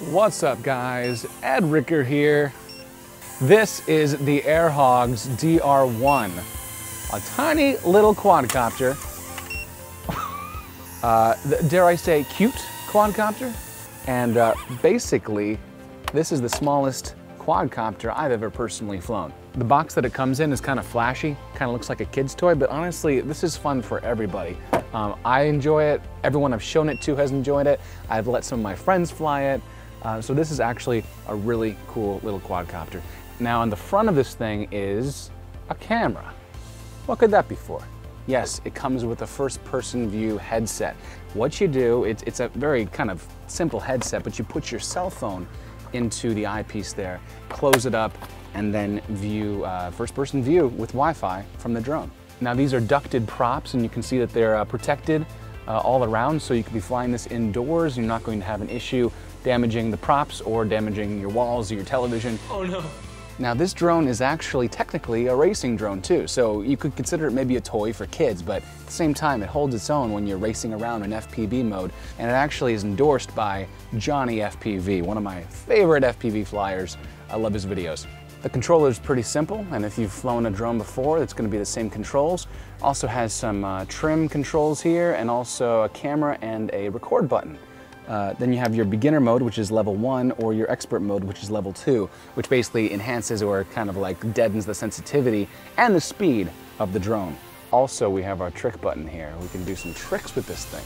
What's up guys, Ed Ricker here. This is the Airhogs DR1, a tiny little quadcopter. Dare I say cute quadcopter? And basically, this is the smallest quadcopter I've ever personally flown. The box that it comes in is kind of flashy, kind of looks like a kid's toy, but honestly, this is fun for everybody. I enjoy it, everyone I've shown it to has enjoyed it, I've let some of my friends fly it, so this is actually a really cool little quadcopter. Now on the front of this thing is a camera. What could that be for? Yes, it comes with a first-person view headset. What you do, it's a very kind of simple headset, but you put your cell phone into the eyepiece there, close it up, and then view first-person view with Wi-Fi from the drone. Now these are ducted props, and you can see that they're protected all around, so you could be flying this indoors. You're not going to have an issue damaging the props or damaging your walls or your television. Oh no. Now this drone is actually technically a racing drone too, so you could consider it maybe a toy for kids, but at the same time it holds its own when you're racing around in FPV mode, and it actually is endorsed by Johnny FPV, one of my favorite FPV flyers. I love his videos. The controller is pretty simple, and if you've flown a drone before, it's going to be the same controls. Also has some trim controls here, and also a camera and a record button. Then you have your beginner mode, which is level 1, or your expert mode, which is level 2, which basically enhances or kind of like deadens the sensitivity and the speed of the drone. Also, we have our trick button here. We can do some tricks with this thing.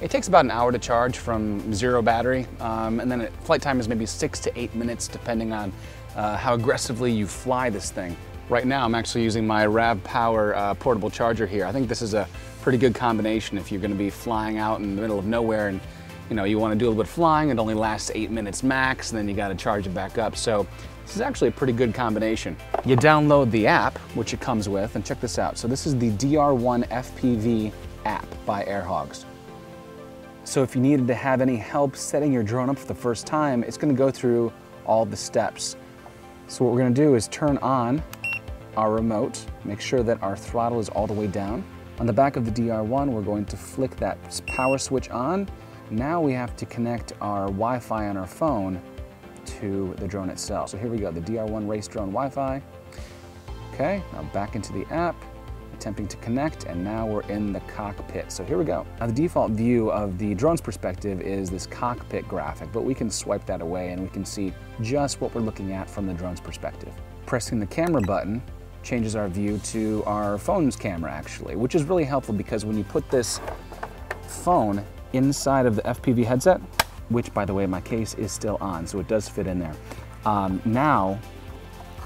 It takes about an hour to charge from 0 battery, and then flight time is maybe 6 to 8 minutes, depending on how aggressively you fly this thing. Right now, I'm actually using my RAV Power portable charger here. I think this is a pretty good combination if you're going to be flying out in the middle of nowhere and you want to do a little bit of flying. It only lasts 8 minutes max, and then you got to charge it back up. So this is actually a pretty good combination. You download the app, which it comes with, and check this out. So this is the DR1 FPV app by Airhogs. So if you needed to have any help setting your drone up for the first time, it's going to go through all the steps. So what we're going to do is turn on our remote, make sure that our throttle is all the way down. On the back of the DR1, we're going to flick that power switch on. Now we have to connect our Wi-Fi on our phone to the drone itself. So here we go, the DR1 race drone Wi-Fi. Okay, now back into the app, attempting to connect, and now we're in the cockpit. So here we go. Now the default view of the drone's perspective is this cockpit graphic, but we can swipe that away and we can see just what we're looking at from the drone's perspective. Pressing the camera button changes our view to our phone's camera actually, which is really helpful because when you put this phone inside of the FPV headset, which by the way, my case is still on, so it does fit in there. Now,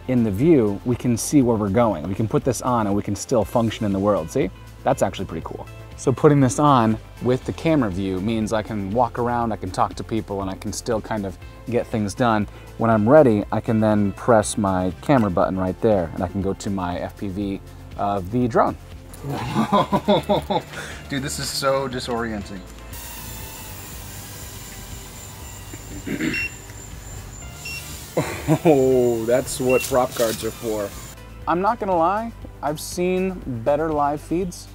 in the view, we can see where we're going. We can put this on and we can still function in the world, see? That's actually pretty cool. So putting this on with the camera view means I can walk around, I can talk to people, and I can still kind of get things done. When I'm ready, I can then press my camera button right there, and I can go to my FPV of the drone. Dude, this is so disorienting. Oh, that's what prop cards are for. I'm not gonna lie, I've seen better live feeds,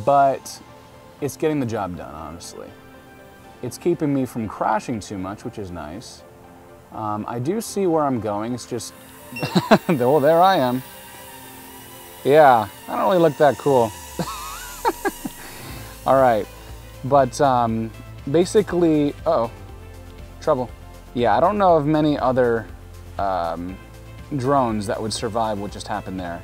but it's getting the job done, honestly. It's keeping me from crashing too much, which is nice. I do see where I'm going, it's just, oh, there I am. Yeah, I don't really look that cool. All right, but basically, uh-oh, trouble. Yeah, I don't know of many other drones that would survive what just happened there.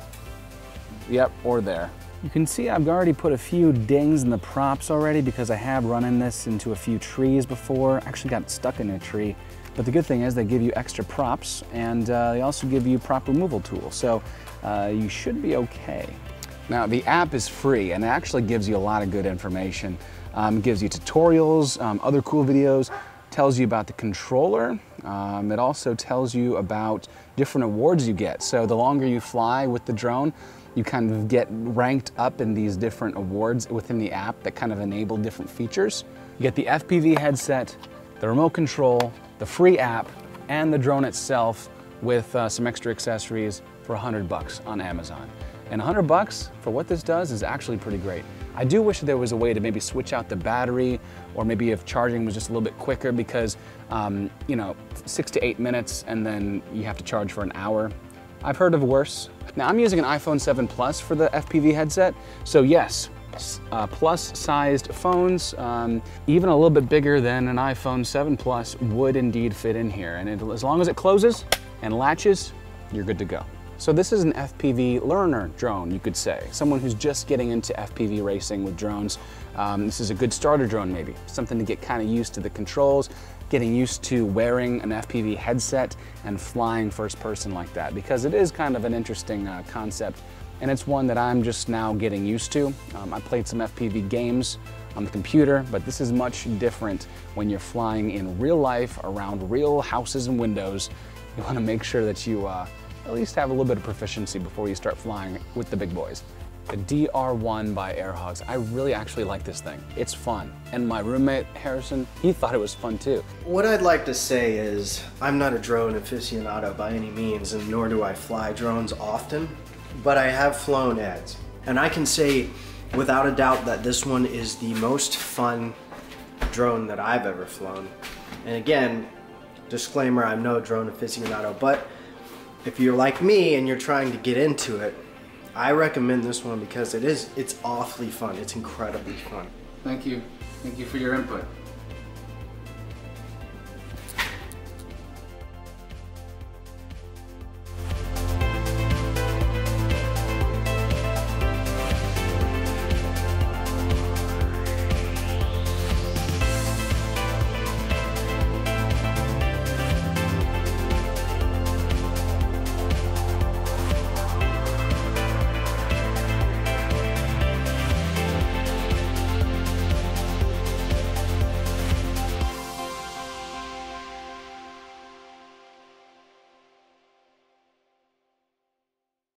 Yep, or there. You can see I've already put a few dings in the props already because I have run this into a few trees before. Actually got stuck in a tree. But the good thing is they give you extra props, and they also give you prop removal tools. So you should be okay. Now the app is free and it actually gives you a lot of good information. It gives you tutorials, other cool videos, tells you about the controller. It also tells you about different awards you get. So the longer you fly with the drone, you kind of get ranked up in these different awards within the app that kind of enable different features. You get the FPV headset, the remote control, the free app, and the drone itself with some extra accessories for $100 on Amazon. And $100 for what this does is actually pretty great. I do wish there was a way to maybe switch out the battery, or maybe if charging was just a little bit quicker, because you know, 6 to 8 minutes and then you have to charge for an hour. I've heard of worse. Now I'm using an iPhone 7 Plus for the FPV headset, so yes, plus-sized phones, even a little bit bigger than an iPhone 7 Plus, would indeed fit in here. And as long as it closes and latches, you're good to go. So this is an FPV learner drone, you could say. Someone who's just getting into FPV racing with drones. This is a good starter drone maybe. Something to get kind of used to the controls, getting used to wearing an FPV headset and flying first person like that, because it is kind of an interesting concept, and it's one that I'm just now getting used to. I played some FPV games on the computer, but this is much different when you're flying in real life around real houses and windows. You want to make sure that you at least have a little bit of proficiency before you start flying with the big boys. The DR1 by Airhogs. I really actually like this thing. It's fun. And my roommate, Harrison, he thought it was fun too. What I'd like to say is, I'm not a drone aficionado by any means, and nor do I fly drones often, but I have flown Eds. And I can say without a doubt that this one is the most fun drone that I've ever flown. And again, disclaimer, I'm no drone aficionado, but if you're like me and you're trying to get into it, I recommend this one because it's awfully fun. It's incredibly fun. Thank you. Thank you for your input.